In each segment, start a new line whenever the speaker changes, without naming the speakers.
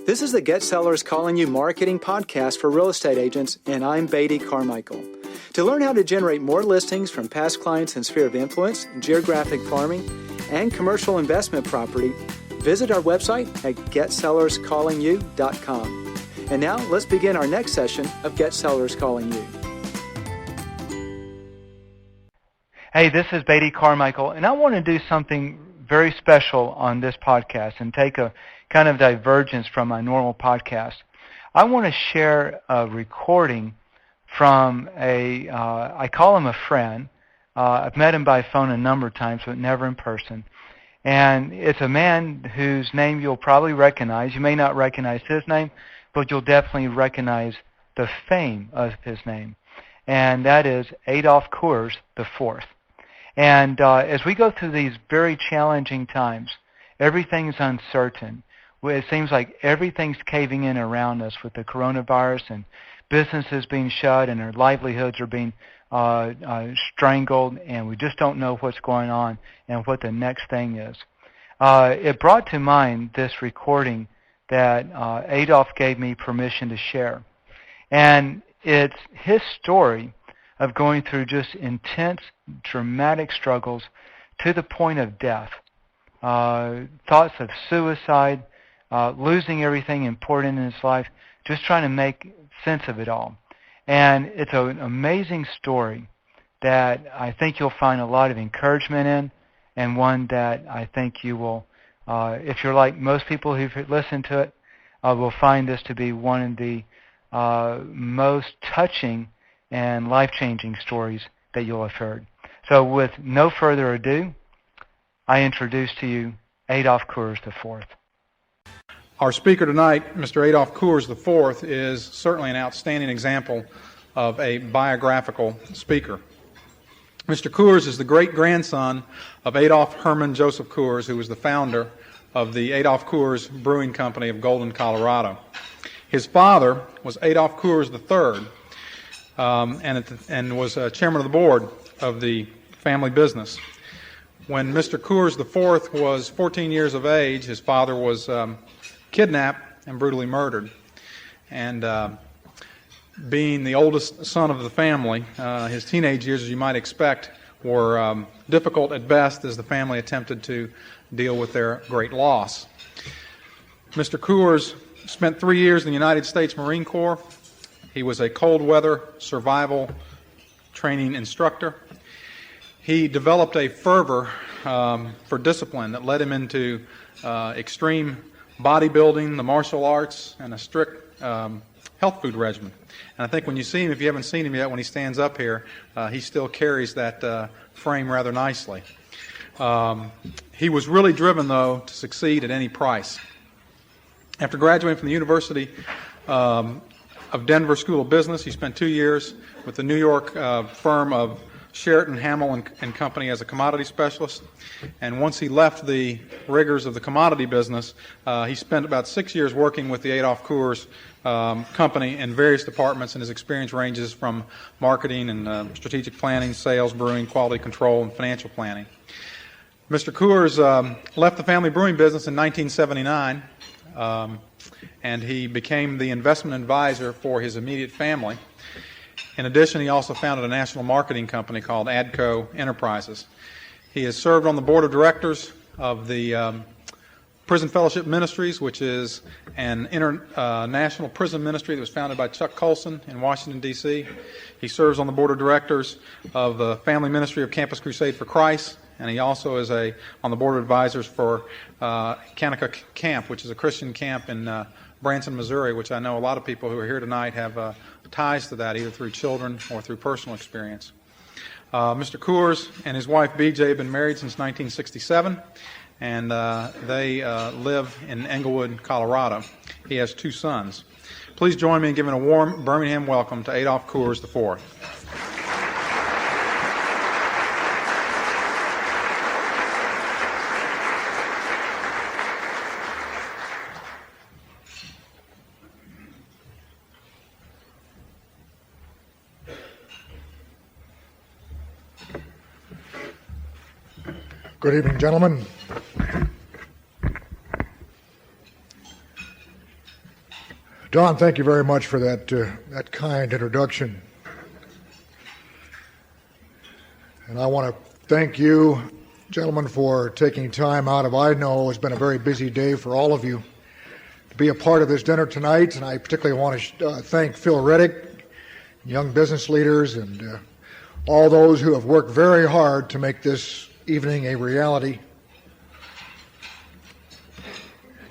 This is the Get Sellers Calling You Marketing Podcast for real estate agents, and I'm Beatty Carmichael. To learn how to generate more listings from past clients in sphere of influence, geographic farming, and commercial investment property, visit our website at getsellerscallingyou.com. And now let's begin our next session of Get Sellers Calling You.
Hey, this is Beatty Carmichael, and I want to do something very special on this podcast and take a kind of divergence from my normal podcast. I want to share a recording from I call him a friend. I've met him by phone a number of times, but never in person. And it's a man whose name you'll probably recognize. You may not recognize his name, but you'll definitely recognize the fame of his name. And that is Adolph Coors IV. And as we go through these very challenging times, everything's uncertain. It seems like everything's caving in around us with the coronavirus and businesses being shut and their livelihoods are being strangled, and we just don't know what's going on and what the next thing is. It brought to mind this recording that Adolph gave me permission to share. And it's his story of going through just intense, dramatic struggles to the point of death. Thoughts of suicide, losing everything important in his life, just trying to make sense of it all. And it's an amazing story that I think you'll find a lot of encouragement in, and one that I think you will, if you're like most people who've listened to it, will find this to be one of the most touching and life-changing stories that you'll have heard. So with no further ado, I introduce to you Adolph Coors IV.
Our speaker tonight, Mr. Adolph Coors IV, is certainly an outstanding example of a biographical speaker. Mr. Coors is the great-grandson of Adolph Herman Joseph Coors, who was the founder of the Adolph Coors Brewing Company of Golden, Colorado. His father was Adolph Coors III, and was chairman of the board of the family business. When Mr. Coors IV was 14 years of age, his father was kidnapped and brutally murdered. And being the oldest son of the family, his teenage years, as you might expect, were difficult at best as the family attempted to deal with their great loss. Mr. Coors spent 3 years in the United States Marine Corps. He was a cold weather survival training instructor. He developed a fervor for discipline that led him into extreme bodybuilding, the martial arts, and a strict health food regimen. And I think when you see him, if you haven't seen him yet, when he stands up here, he still carries that frame rather nicely. He was really driven, though, to succeed at any price. After graduating from the University of Denver School of Business, he spent 2 years with the New York firm of Sheraton, Hamill and Company as a commodity specialist. And once he left the rigors of the commodity business, he spent about 6 years working with the Adolph Coors Company in various departments, and his experience ranges from marketing and strategic planning, sales, brewing, quality control, and financial planning. Mr. Coors left the family brewing business in 1979, and he became the investment advisor for his immediate family. In addition, he also founded a national marketing company called ADCO Enterprises. He has served on the board of directors of the Prison Fellowship Ministries, which is an international prison ministry that was founded by Chuck Colson in Washington, D.C. He serves on the board of directors of the Family Ministry of Campus Crusade for Christ, and he also is on the board of advisors for Kanaka Camp, which is a Christian camp in Branson, Missouri, which I know a lot of people who are here tonight have ties to that, either through children or through personal experience. Mr. Coors and his wife BJ have been married since 1967, and they live in Englewood, Colorado. He has 2 sons. Please join me in giving a warm Birmingham welcome to Adolph Coors IV.
Good evening, gentlemen. Don, thank you very much for that kind introduction. And I want to thank you, gentlemen, for taking time out of, I know it's been a very busy day for all of you, to be a part of this dinner tonight. And I particularly want to thank Phil Reddick, young business leaders, and all those who have worked very hard to make this evening a reality.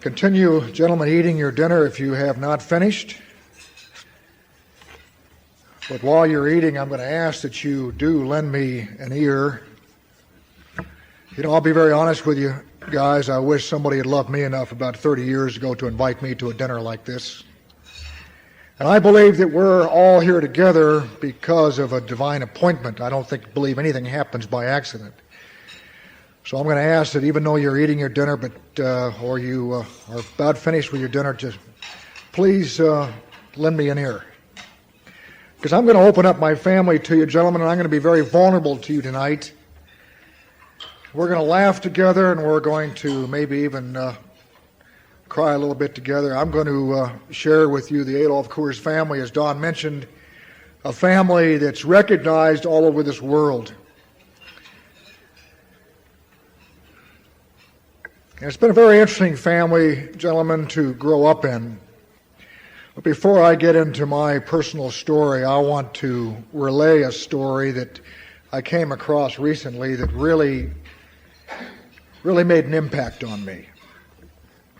Continue, gentlemen, eating your dinner if you have not finished. But while you're eating, I'm going to ask that you do lend me an ear. You know, I'll be very honest with you, guys. I wish somebody had loved me enough about 30 years ago to invite me to a dinner like this. And I believe that we're all here together because of a divine appointment. I don't believe anything happens by accident. So I'm going to ask that even though you're eating your dinner, or you are about finished with your dinner, just please lend me an ear. Because I'm going to open up my family to you, gentlemen, and I'm going to be very vulnerable to you tonight. We're going to laugh together, and we're going to maybe even cry a little bit together. I'm going to share with you the Adolph Coors family, as Don mentioned, a family that's recognized all over this world. And it's been a very interesting family, gentlemen, to grow up in. But before I get into my personal story, I want to relay a story that I came across recently that really made an impact on me.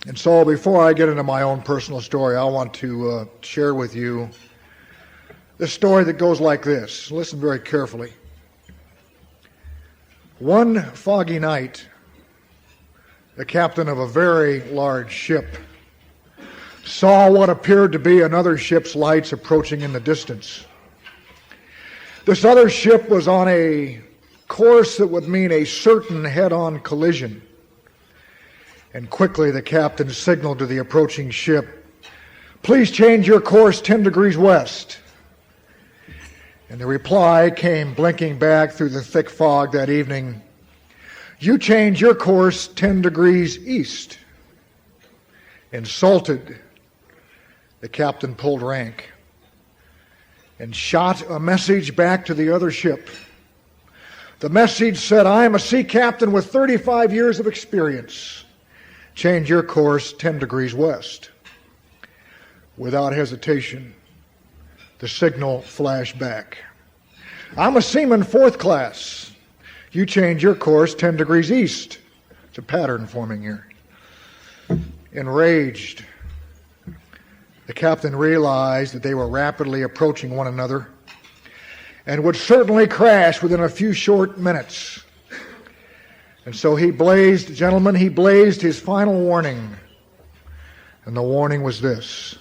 And so before I get into my own personal story, I want to share with you the story that goes like this. Listen very carefully. One foggy night, the captain of a very large ship saw what appeared to be another ship's lights approaching in the distance. This other ship was on a course that would mean a certain head-on collision. And quickly the captain signaled to the approaching ship, "Please change your course 10 degrees west." And the reply came blinking back through the thick fog that evening, "You change your course 10 degrees east." Insulted, the captain pulled rank and shot a message back to the other ship. The message said, "I am a sea captain with 35 years of experience. Change your course 10 degrees west." Without hesitation, the signal flashed back. "I'm a seaman 4th class. You change your course 10 degrees east." It's a pattern forming here. Enraged, the captain realized that they were rapidly approaching one another and would certainly crash within a few short minutes. And so he blazed his final warning. And the warning was this: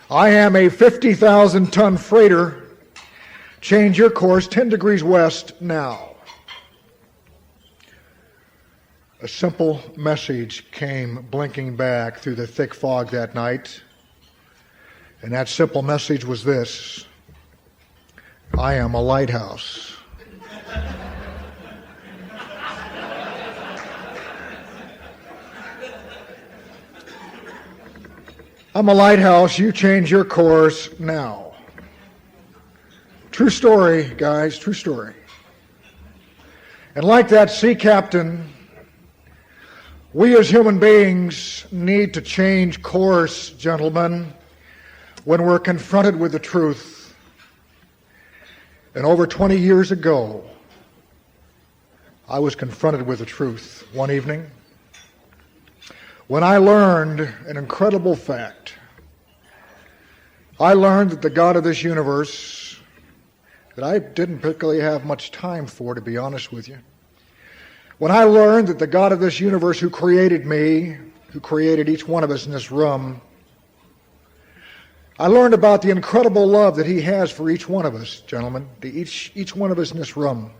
"I am a 50,000-ton freighter. Change your course 10 degrees west now." A simple message came blinking back through the thick fog that night. And that simple message was this: "I am a lighthouse." I'm a lighthouse. You change your course now. True story, guys, true story. And like that sea captain, we as human beings need to change course, gentlemen, when we're confronted with the truth. And over 20 years ago, I was confronted with the truth one evening when I learned an incredible fact. I learned that the God of this universe, that I didn't particularly have much time for, to be honest with you, when I learned that the God of this universe who created me, who created each one of us in this room, I learned about the incredible love that he has for each one of us, gentlemen, each one of us in this room.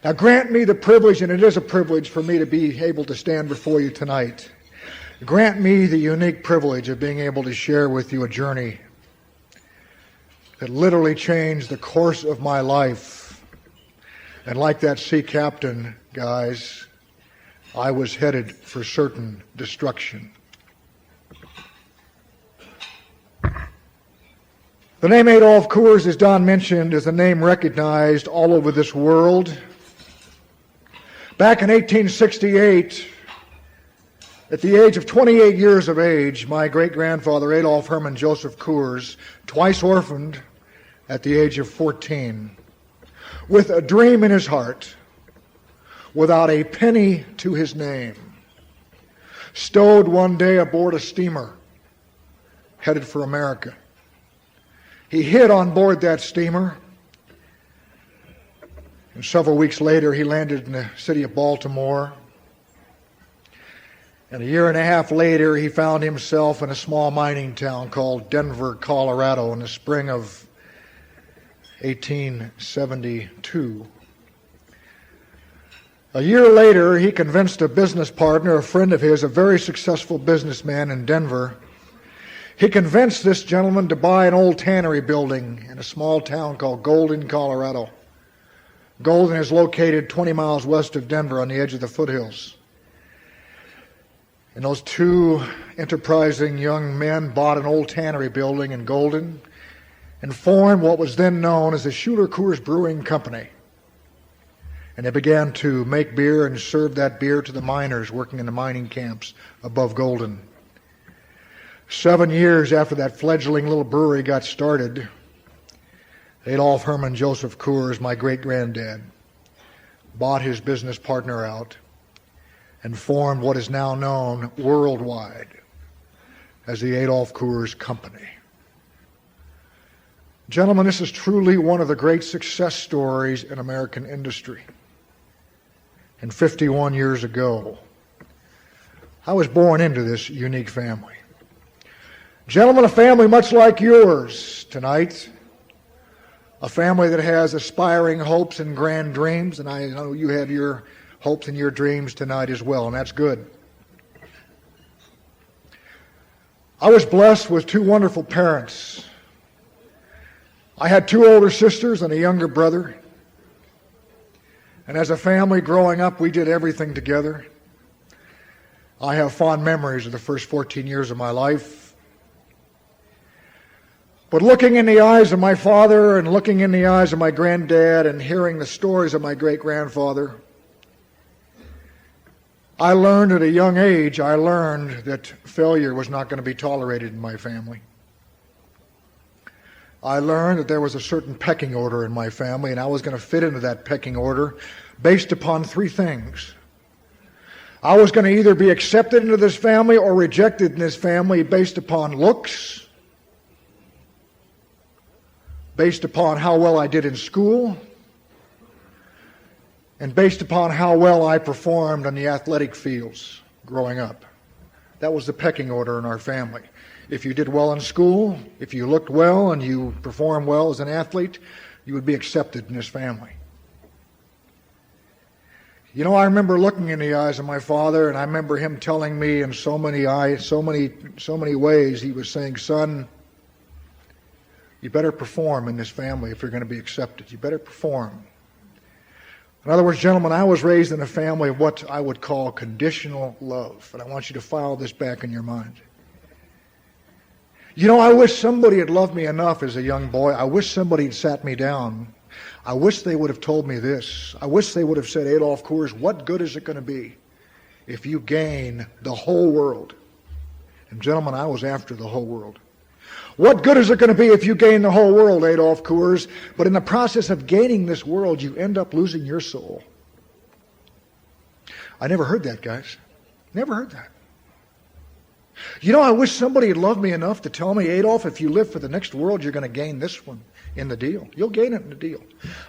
Now grant me the privilege, and it is a privilege for me to be able to stand before you tonight. Grant me the unique privilege of being able to share with you a journey that literally changed the course of my life. And like that sea captain, guys, I was headed for certain destruction. The name Adolf Coors, as Don mentioned, is a name recognized all over this world. Back in 1868, at the age of 28 years of age, my great-grandfather Adolf Hermann Joseph Coors, twice orphaned at the age of 14, with a dream in his heart, without a penny to his name, stowed one day aboard a steamer headed for America. He hid on board that steamer, and several weeks later he landed in the city of Baltimore. And a year and a half later he found himself in a small mining town called Denver, Colorado in the spring of 1872. A year later he convinced a business partner, a friend of his, a very successful businessman in Denver. He convinced this gentleman to buy an old tannery building in a small town called Golden, Colorado. Golden is located 20 miles west of Denver on the edge of the foothills. And those two enterprising young men bought an old tannery building in Golden and formed what was then known as the Schuler Coors Brewing Company. And they began to make beer and serve that beer to the miners working in the mining camps above Golden. 7 years after that fledgling little brewery got started, Adolf Hermann Joseph Coors, my great-granddad, bought his business partner out and formed what is now known worldwide as the Adolf Coors Company. Gentlemen, this is truly one of the great success stories in American industry. And 51 years ago, I was born into this unique family. Gentlemen, a family much like yours tonight, a family that has aspiring hopes and grand dreams, and I know you have your hopes and your dreams tonight as well, and that's good. I was blessed with two wonderful parents. I had two older sisters and a younger brother, and as a family growing up, we did everything together. I have fond memories of the first 14 years of my life. But looking in the eyes of my father and looking in the eyes of my granddad and hearing the stories of my great-grandfather, I learned at a young age, that failure was not going to be tolerated in my family. I learned that there was a certain pecking order in my family, and I was going to fit into that pecking order based upon three things. I was going to either be accepted into this family or rejected in this family based upon looks, based upon how well I did in school, and based upon how well I performed on the athletic fields growing up. That was the pecking order in our family. If you did well in school, if you looked well and you performed well as an athlete, you would be accepted in this family. You know, I remember looking in the eyes of my father, and I remember him telling me in so many ways, he was saying, "Son, you better perform in this family if you're going to be accepted. You better perform." In other words, gentlemen, I was raised in a family of what I would call conditional love. And I want you to file this back in your mind. You know, I wish somebody had loved me enough as a young boy. I wish somebody had sat me down. I wish they would have told me this. I wish they would have said, "Adolf Coors, what good is it going to be if you gain the whole world?" And gentlemen, I was after the whole world. What good is it going to be if you gain the whole world, Adolf Coors, but in the process of gaining this world, you end up losing your soul? I never heard that, guys. Never heard that. You know, I wish somebody had loved me enough to tell me, "Adolf, if you live for the next world, you're going to gain this one in the deal. You'll gain it in the deal.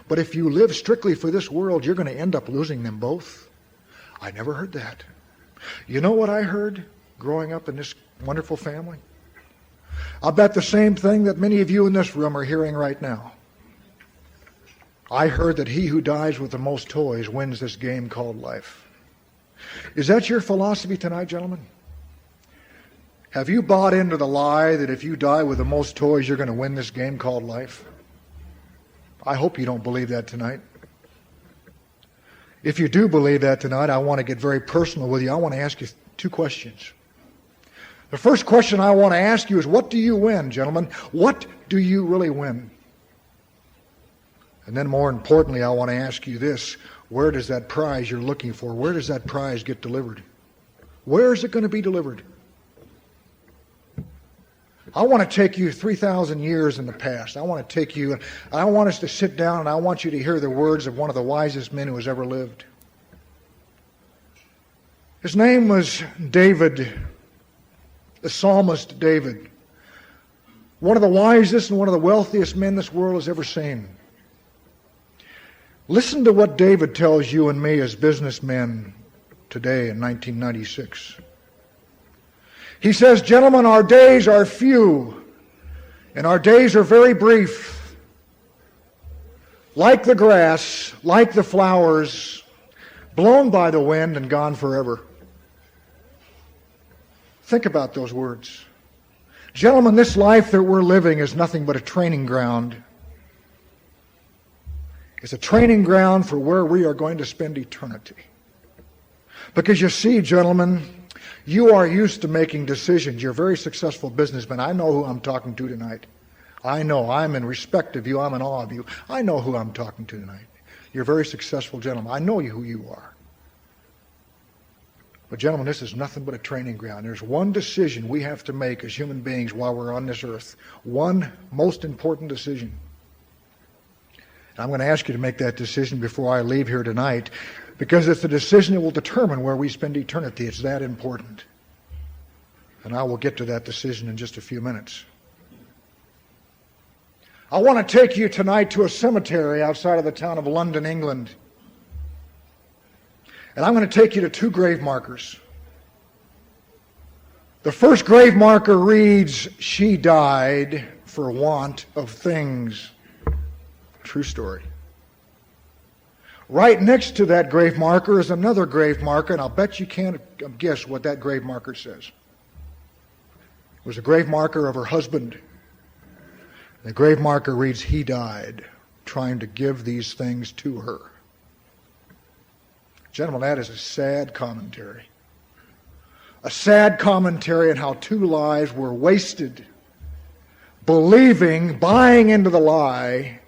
But if you live strictly for this world, you're going to end up losing them both." I never heard that. You know what I heard growing up in this wonderful family? I'll bet the same thing that many of you in this room are hearing right now. I heard that he who dies with the most toys wins this game called life. Is that your philosophy tonight, gentlemen? Have you bought into the lie that if you die with the most toys, you're going to win this game called life? I hope you don't believe that tonight. If you do believe that tonight, I want to get very personal with you. I want to ask you two questions. The first question I want to ask you is, what do you win, gentlemen? What do you really win? And then more importantly, I want to ask you this: where does that prize you're looking for, where does that prize get delivered? Where is it going to be delivered? I want to take you 3,000 years in the past. I want to take you, and I want us to sit down, and I want you to hear the words of one of the wisest men who has ever lived. His name was David, the psalmist David. One of the wisest and one of the wealthiest men this world has ever seen. Listen to what David tells you and me as businessmen today in 1996. He says, "Gentlemen, our days are few, and our days are very brief. Like the grass, like the flowers, blown by the wind and gone forever." Think about those words. Gentlemen, this life that we're living is nothing but a training ground. It's a training ground for where we are going to spend eternity. Because you see, gentlemen, you are used to making decisions. You're very successful businessmen. I know who I'm talking to tonight. I know. I'm in respect of you. I'm in awe of you. I know who I'm talking to tonight. You're very successful gentlemen. I know who you are. But gentlemen, this is nothing but a training ground. There's one decision we have to make as human beings while we're on this earth. One most important decision. And I'm going to ask you to make that decision before I leave here tonight, because it's the decision that will determine where we spend eternity. It's that important. And I will get to that decision in just a few minutes. I want to take you tonight to a cemetery outside of the town of London, England. And I'm going to take you to two grave markers. The first grave marker reads, "She died for want of things." True story. Right next to that grave marker is another grave marker, and I'll bet you can't guess what that grave marker says. It was a grave marker of her husband. The grave marker reads, "He died trying to give these things to her." Gentlemen, that is a sad commentary. A sad commentary on how two lives were wasted, believing, buying into the lie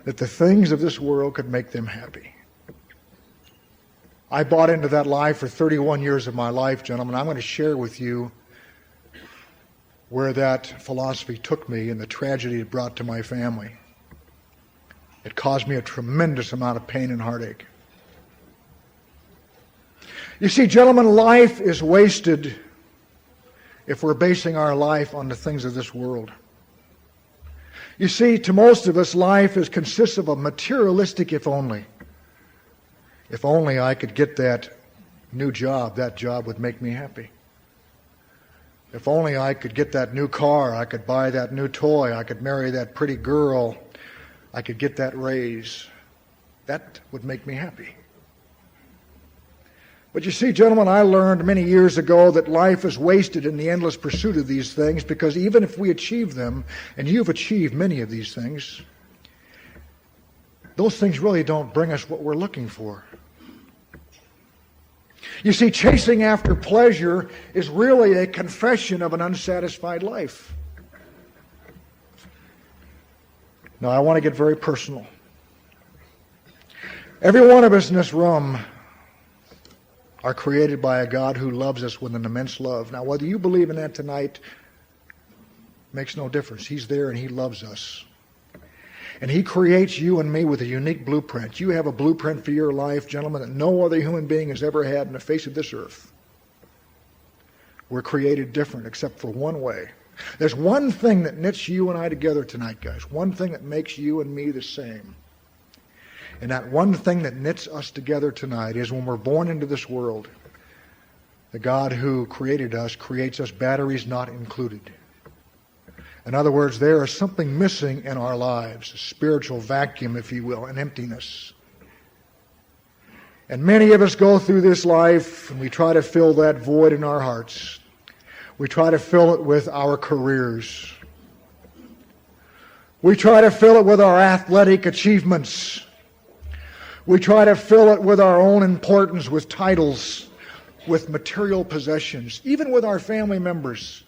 that the things of this world could make them happy. I bought into that lie for 31 years of my life, gentlemen. I'm going to share with you where that philosophy took me and the tragedy it brought to my family. It caused me a tremendous amount of pain and heartache. You see, gentlemen, life is wasted if we're basing our life on the things of this world. You see, to most of us, life consists of a materialistic if only. If only I could get that new job, that job would make me happy. If only I could get that new car, I could buy that new toy, I could marry that pretty girl, I could get that raise. That would make me happy. But you see, gentlemen, I learned many years ago that life is wasted in the endless pursuit of these things, because even if we achieve them, and you've achieved many of these things, those things really don't bring us what we're looking for. You see, chasing after pleasure is really a confession of an unsatisfied life. Now, I want to get very personal. Every one of us in this room are created by a God who loves us with an immense love. Now, whether you believe in that tonight makes no difference. He's there and He loves us. And He creates you and me with a unique blueprint. You have a blueprint for your life, gentlemen, that no other human being has ever had in the face of this earth. We're created different except for one way. There's one thing that knits you and I together tonight, guys. One thing that makes you and me the same. And that one thing that knits us together tonight is when we're born into this world, the God who created us creates us batteries not included. In other words, there is something missing in our lives, a spiritual vacuum, if you will, an emptiness. And many of us go through this life and we try to fill that void in our hearts. We try to fill it with our careers. We try to fill it with our athletic achievements. We try to fill it with our own importance, with titles, with material possessions, even with our family members.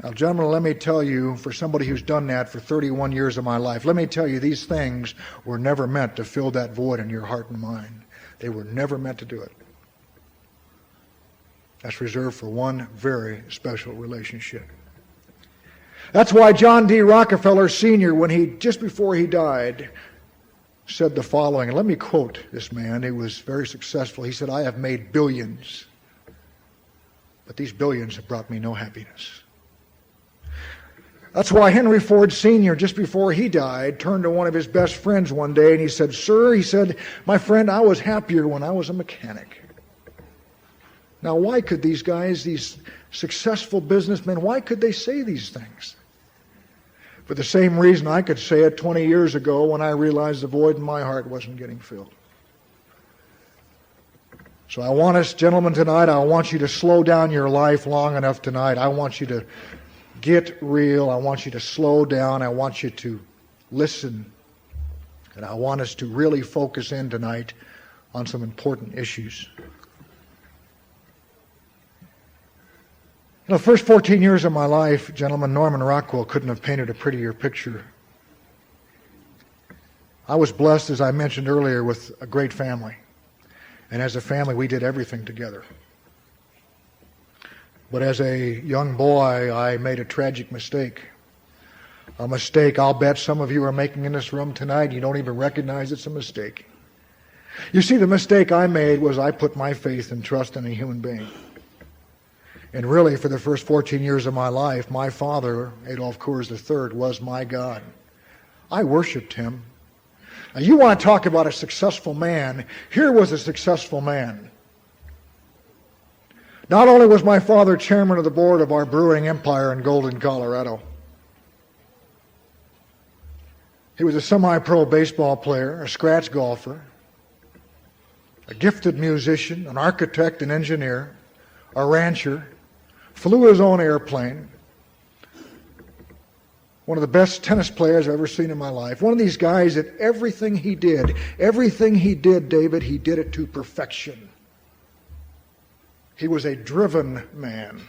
Now, gentlemen, let me tell you, for somebody who's done that for 31 years of my life, let me tell you, these things were never meant to fill that void in your heart and mind. They were never meant to do it. That's reserved for one very special relationship. That's why John D. Rockefeller Sr., just before he died, said the following, and let me quote this man. He was very successful. He said, "I have made billions, but these billions have brought me no happiness." That's why Henry Ford Sr., just before he died, turned to one of his best friends one day and he said, "Sir," he said, "my friend, I was happier when I was a mechanic." Now, why could these guys, these successful businessmen, why could they say these things? For the same reason I could say it 20 years ago when I realized the void in my heart wasn't getting filled. So I want us, gentlemen, tonight, I want you to slow down your life long enough tonight. I want you to get real. I want you to slow down. I want you to listen. And I want us to really focus in tonight on some important issues. The first 14 years of my life, gentlemen, Norman Rockwell couldn't have painted a prettier picture. I was blessed, as I mentioned earlier, with a great family. And as a family, we did everything together. But as a young boy, I made a tragic mistake. A mistake I'll bet some of you are making in this room tonight. You don't even recognize it's a mistake. You see, the mistake I made was I put my faith and trust in a human being. And really, for the first 14 years of my life, my father, Adolf Coors III, was my God. I worshiped him. Now, you want to talk about a successful man. Here was a successful man. Not only was my father chairman of the board of our brewing empire in Golden, Colorado, he was a semi-pro baseball player, a scratch golfer, a gifted musician, an architect, an engineer, a rancher, flew his own airplane, one of the best tennis players I've ever seen in my life. One of these guys that everything he did, David, he did it to perfection. He was a driven man.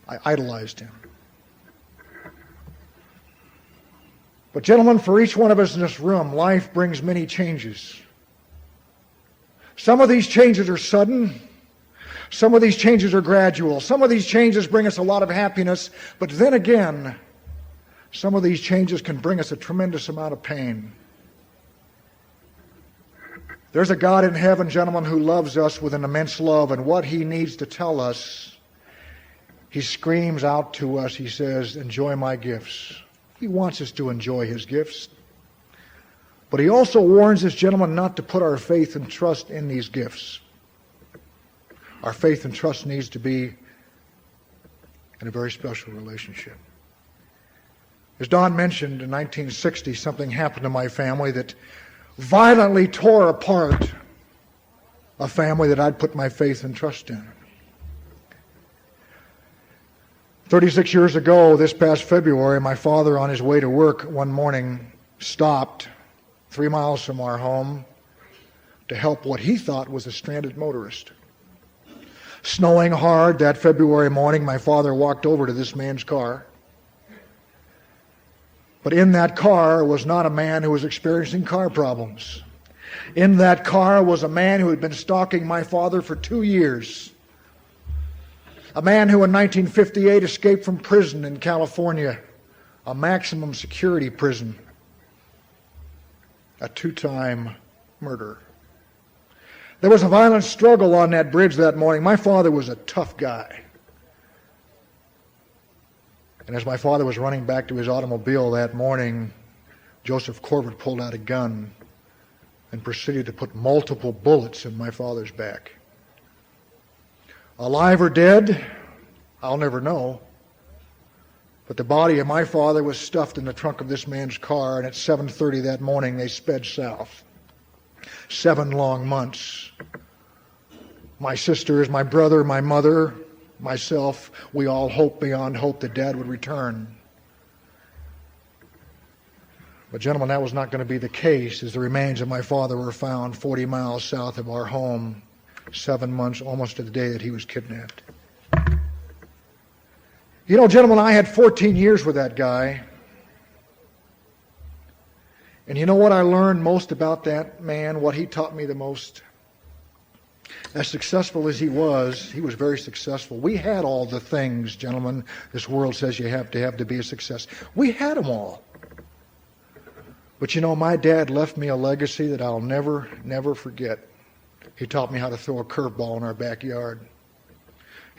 I idolized him. But gentlemen, for each one of us in this room, life brings many changes. Some of these changes are sudden. Some of these changes are gradual. Some of these changes bring us a lot of happiness. But then again, some of these changes can bring us a tremendous amount of pain. There's a God in heaven, gentlemen, who loves us with an immense love, and what he needs to tell us, he screams out to us. He says, "Enjoy my gifts." He wants us to enjoy his gifts. But he also warns us, gentlemen, not to put our faith and trust in these gifts. Our faith and trust needs to be in a very special relationship. As Don mentioned, in 1960, something happened to my family that violently tore apart a family that I'd put my faith and trust in. 36 years ago, this past February, my father, on his way to work one morning, stopped 3 miles from our home to help what he thought was a stranded motorist. Snowing hard that February morning, my father walked over to this man's car. But in that car was not a man who was experiencing car problems. In that car was a man who had been stalking my father for 2 years. A man who in 1958 escaped from prison in California, a maximum security prison, a 2-time murderer. There was a violent struggle on that bridge that morning. My father was a tough guy. And as my father was running back to his automobile that morning, Joseph Corbett pulled out a gun and proceeded to put multiple bullets in my father's back. Alive or dead, I'll never know. But the body of my father was stuffed in the trunk of this man's car, and at 7:30 that morning they sped south. 7 long months. My sisters, my brother, my mother, myself, we all hoped beyond hope that Dad would return. But gentlemen, that was not going to be the case, as the remains of my father were found 40 miles south of our home, 7 months, almost to the day that he was kidnapped. You know, gentlemen, I had 14 years with that guy. And you know what I learned most about that man, what he taught me the most? As successful as he was very successful. We had all the things, gentlemen, this world says you have to be a success. We had them all. But you know, my dad left me a legacy that I'll never, never forget. He taught me how to throw a curveball in our backyard.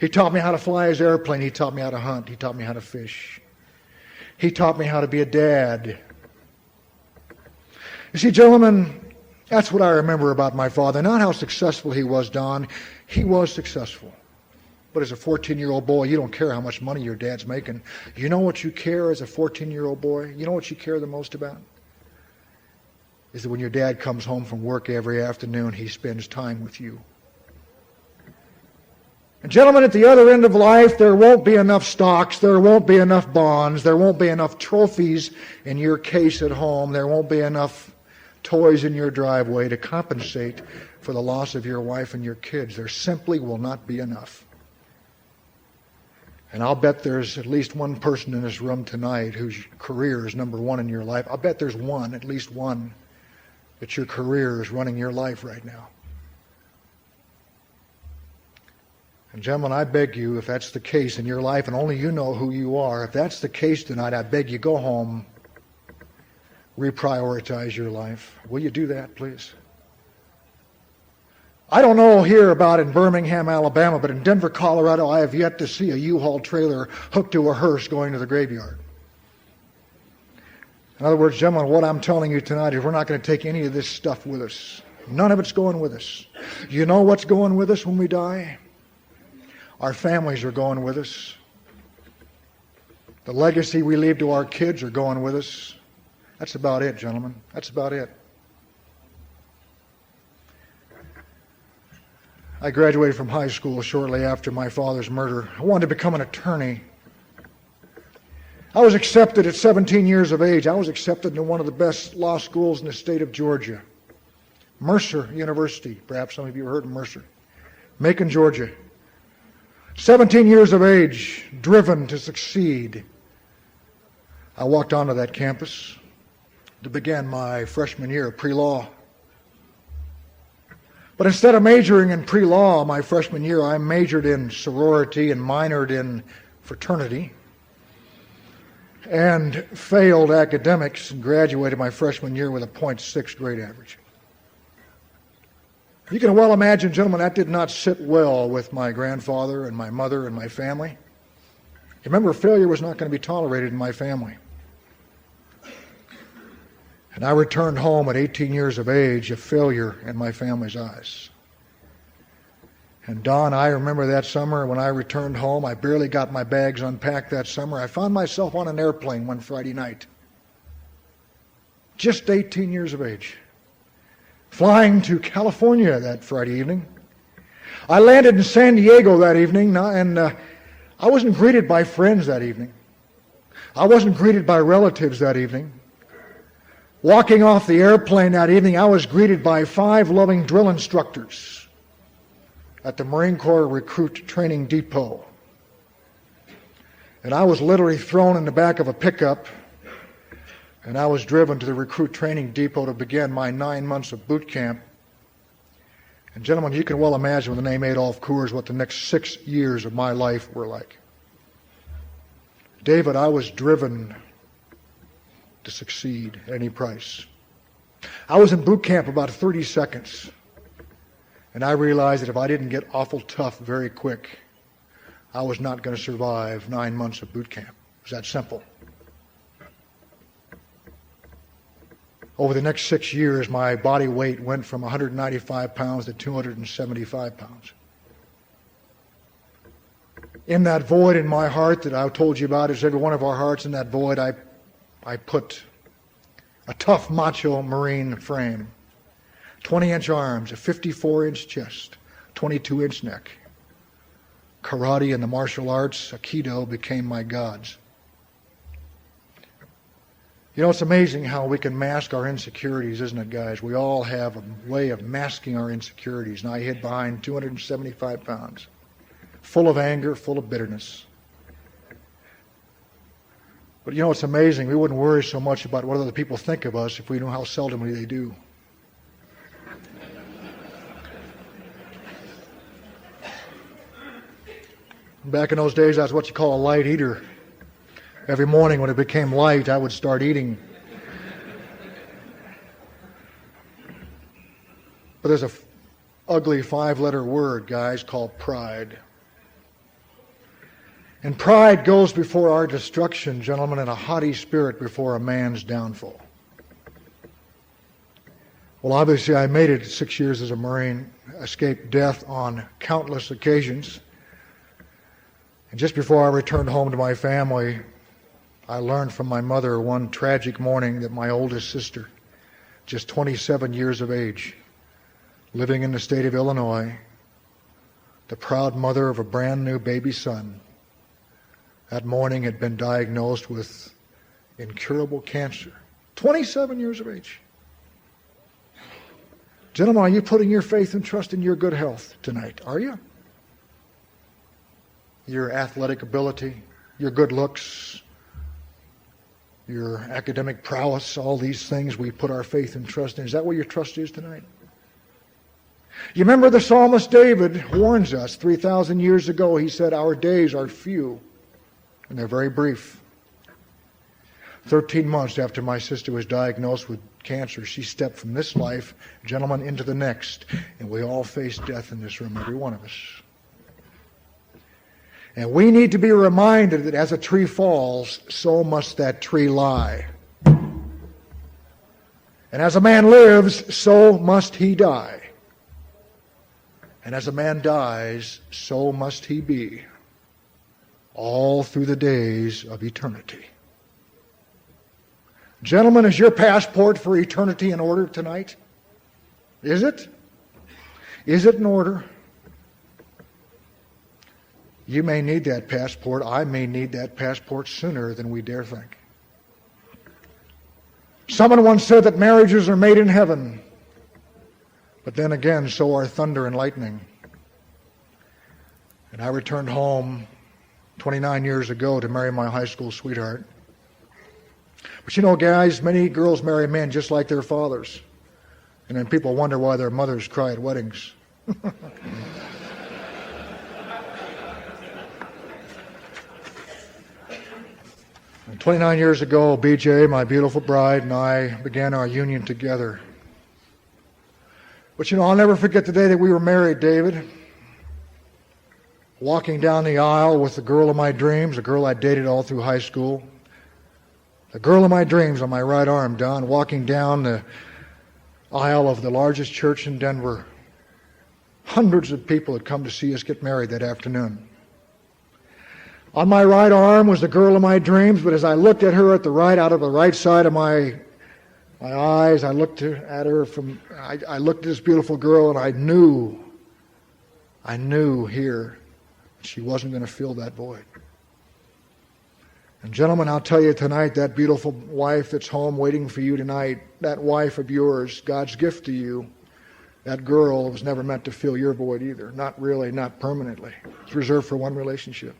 He taught me how to fly his airplane. He taught me how to hunt. He taught me how to fish. He taught me how to be a dad. You see, gentlemen, that's what I remember about my father. Not how successful he was, Don. He was successful. But as a 14-year-old boy, you don't care how much money your dad's making. You know what you care as a 14-year-old boy? You know what you care the most about? Is that when your dad comes home from work every afternoon, he spends time with you. And gentlemen, at the other end of life, there won't be enough stocks, there won't be enough bonds, there won't be enough trophies in your case at home, there won't be enough toys in your driveway to compensate for the loss of your wife and your kids. There simply will not be enough. And I'll bet there's at least one person in this room tonight whose career is number one in your life. I'll bet there's one, at least one, that your career is running your life right now. And gentlemen, I beg you, if that's the case in your life, and only you know who you are, if that's the case tonight, I beg you, go home, reprioritize your life. Will you do that, please? I don't know here about in Birmingham, Alabama, but in Denver, Colorado, I have yet to see a U-Haul trailer hooked to a hearse going to the graveyard. In other words, gentlemen, what I'm telling you tonight is we're not going to take any of this stuff with us. None of it's going with us. You know what's going with us when we die? Our families are going with us. The legacy we leave to our kids are going with us. That's about it, gentlemen. That's about it. I graduated from high school shortly after my father's murder. I wanted to become an attorney. I was accepted at 17 years of age. I was accepted into one of the best law schools in the state of Georgia. Mercer University. Perhaps some of you have heard of Mercer. Macon, Georgia. 17 years of age, driven to succeed. I walked onto that campus to begin my freshman year of pre-law. But instead of majoring in pre-law my freshman year, I majored in sorority and minored in fraternity and failed academics and graduated my freshman year with a .6 grade average. You can well imagine, gentlemen, that did not sit well with my grandfather and my mother and my family. Remember, failure was not going to be tolerated in my family. And I returned home at 18 years of age, a failure in my family's eyes. And Don, I remember that summer when I returned home, I barely got my bags unpacked that summer. I found myself on an airplane one Friday night. Just 18 years of age. Flying to California that Friday evening. I landed in San Diego that evening, and I wasn't greeted by friends that evening. I wasn't greeted by relatives that evening. Walking off the airplane that evening, I was greeted by 5 loving drill instructors at the Marine Corps Recruit Training Depot. And I was literally thrown in the back of a pickup, and I was driven to the Recruit Training Depot to begin my 9 months of boot camp. And gentlemen, you can well imagine with the name Adolph Coors what the next 6 years of my life were like. David, I was driven to succeed at any price. I was in boot camp about 30 seconds, and I realized that if I didn't get awful tough very quick, I was not going to survive 9 months of boot camp. It was that simple. Over the next 6 years, my body weight went from 195 pounds to 275 pounds. In that void in my heart that I told you about, is every one of our hearts in that void, I put a tough macho Marine frame, 20-inch arms, a 54-inch chest, 22-inch neck. Karate and the martial arts, Aikido, became my gods. You know, it's amazing how we can mask our insecurities, isn't it, guys? We all have a way of masking our insecurities. And I hid behind 275 pounds, full of anger, full of bitterness. But you know, it's amazing. We wouldn't worry so much about what other people think of us if we knew how seldomly they do. Back in those days, I was what you call a light eater. Every morning when it became light, I would start eating. But there's a ugly 5-letter word, guys, called pride. And pride goes before our destruction, gentlemen, and a haughty spirit before a man's downfall. Well, obviously, I made it 6 years as a Marine, escaped death on countless occasions. And just before I returned home to my family, I learned from my mother one tragic morning that my oldest sister, just 27 years of age, living in the state of Illinois, the proud mother of a brand new baby son, that morning had been diagnosed with incurable cancer. 27 years of age. Gentlemen, are you putting your faith and trust in your good health tonight? Are you? Your athletic ability, your good looks, your academic prowess, all these things we put our faith and trust in. Is that where your trust is tonight? You remember the psalmist David warns us 3,000 years ago. He said, our days are few and they're very brief. 13 months after my sister was diagnosed with cancer, she stepped from this life, gentlemen, into the next. And we all face death in this room, every one of us. And we need to be reminded that as a tree falls, so must that tree lie. And as a man lives, so must he die. And as a man dies, so must he be, all through the days of eternity. Gentlemen, is your passport for eternity in order tonight? Is it? Is it in order? You may need that passport. I may need that passport sooner than we dare think. Someone once said that marriages are made in heaven. But then again, so are thunder and lightning. And I returned home 29 years ago to marry my high school sweetheart. But you know, guys, many girls marry men just like their fathers. And then people wonder why their mothers cry at weddings. 29 years ago, BJ, my beautiful bride, and I began our union together. But you know, I'll never forget the day that we were married, David. Walking down the aisle with the girl of my dreams, a girl I dated all through high school. The girl of my dreams on my right arm, Don, walking down the aisle of the largest church in Denver. Hundreds of people had come to see us get married that afternoon. On my right arm was the girl of my dreams, but as I looked at her out of the right side of my eyes, I looked at her I looked at this beautiful girl, and I knew here she wasn't going to fill that void. And gentlemen, I'll tell you tonight, that beautiful wife that's home waiting for you tonight, that wife of yours, God's gift to you, that girl was never meant to fill your void either. Not really, not permanently. It's reserved for one relationship.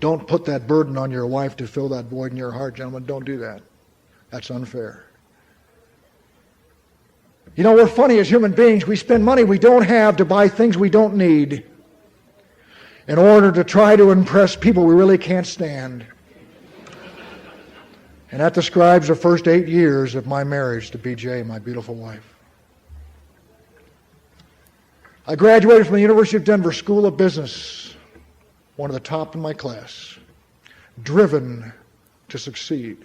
Don't put that burden on your wife to fill that void in your heart, gentlemen. Don't do that. That's unfair. You know, we're funny as human beings. We spend money we don't have to buy things we don't need in order to try to impress people we really can't stand. And that describes the first 8 years of my marriage to BJ, my beautiful wife. I graduated from the University of Denver School of Business, one of the top in my class, driven to succeed.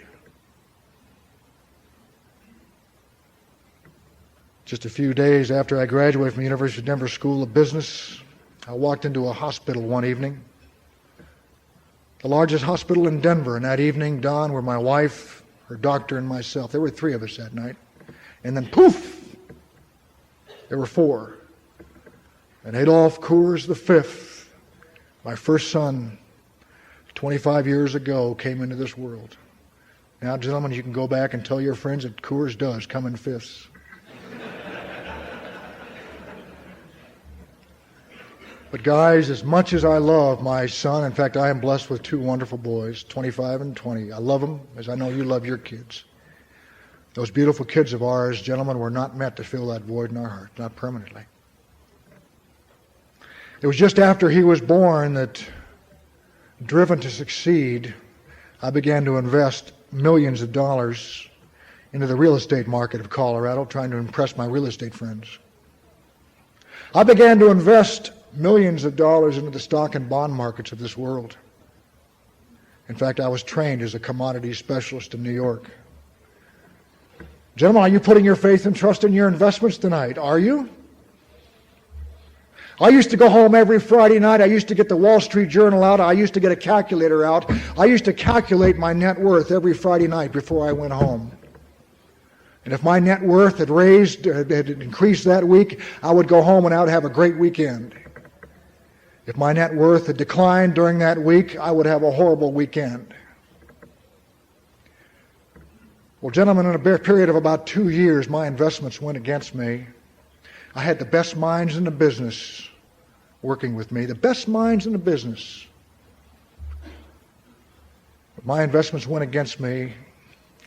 Just a few days after I graduated from the University of Denver School of Business, I walked into a hospital one evening, the largest hospital in Denver. And that evening, Don, were my wife, her doctor, and myself. There were 3 of us that night. And then poof, there were 4. And Adolph Coors V, my first son, 25 years ago, came into this world. Now, gentlemen, you can go back and tell your friends that Coors does come in fifths. But guys, as much as I love my son, in fact, I am blessed with two wonderful boys, 25 and 20. I love them as I know you love your kids. Those beautiful kids of ours, gentlemen, were not meant to fill that void in our heart, not permanently. It was just after he was born that, driven to succeed, I began to invest millions of dollars into the real estate market of Colorado, trying to impress my real estate friends. I began to invest millions of dollars into the stock and bond markets of this world. In fact, I was trained as a commodities specialist in New York. Gentlemen, are you putting your faith and trust in your investments tonight? Are you? I used to go home every Friday night. I used to get the Wall Street Journal out. I used to get a calculator out. I used to calculate my net worth every Friday night before I went home. And if my net worth had increased that week, I would go home and I would have a great weekend. If my net worth had declined during that week, I would have a horrible weekend. Well, gentlemen, in a period of about 2 years, my investments went against me. I had the best minds in the business working with me, the best minds in the business. But my investments went against me,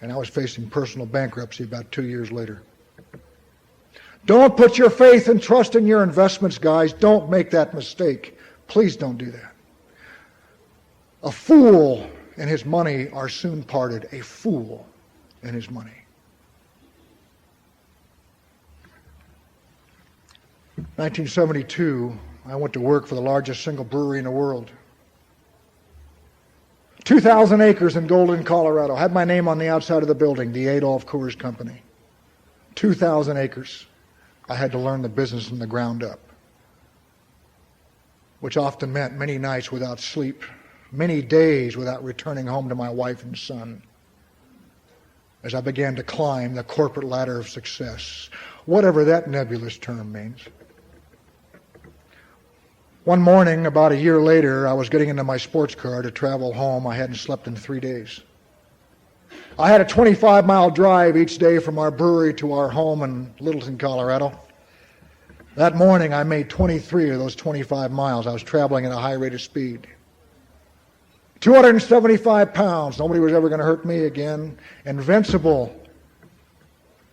and I was facing personal bankruptcy about 2 years later. Don't put your faith and trust in your investments, guys. Don't make that mistake. Please don't do that. A fool and his money are soon parted. A fool and his money. 1972, I went to work for the largest single brewery in the world. 2,000 acres in Golden, Colorado. Had my name on the outside of the building, the Adolph Coors Company. 2,000 acres. I had to learn the business from the ground up, which often meant many nights without sleep, many days without returning home to my wife and son, as I began to climb the corporate ladder of success, whatever that nebulous term means. One morning, about a year later, I was getting into my sports car to travel home. I hadn't slept in 3 days. I had a 25-mile drive each day from our brewery to our home in Littleton, Colorado. That morning, I made 23 of those 25 miles. I was traveling at a high rate of speed. 275 pounds. Nobody was ever going to hurt me again. Invincible.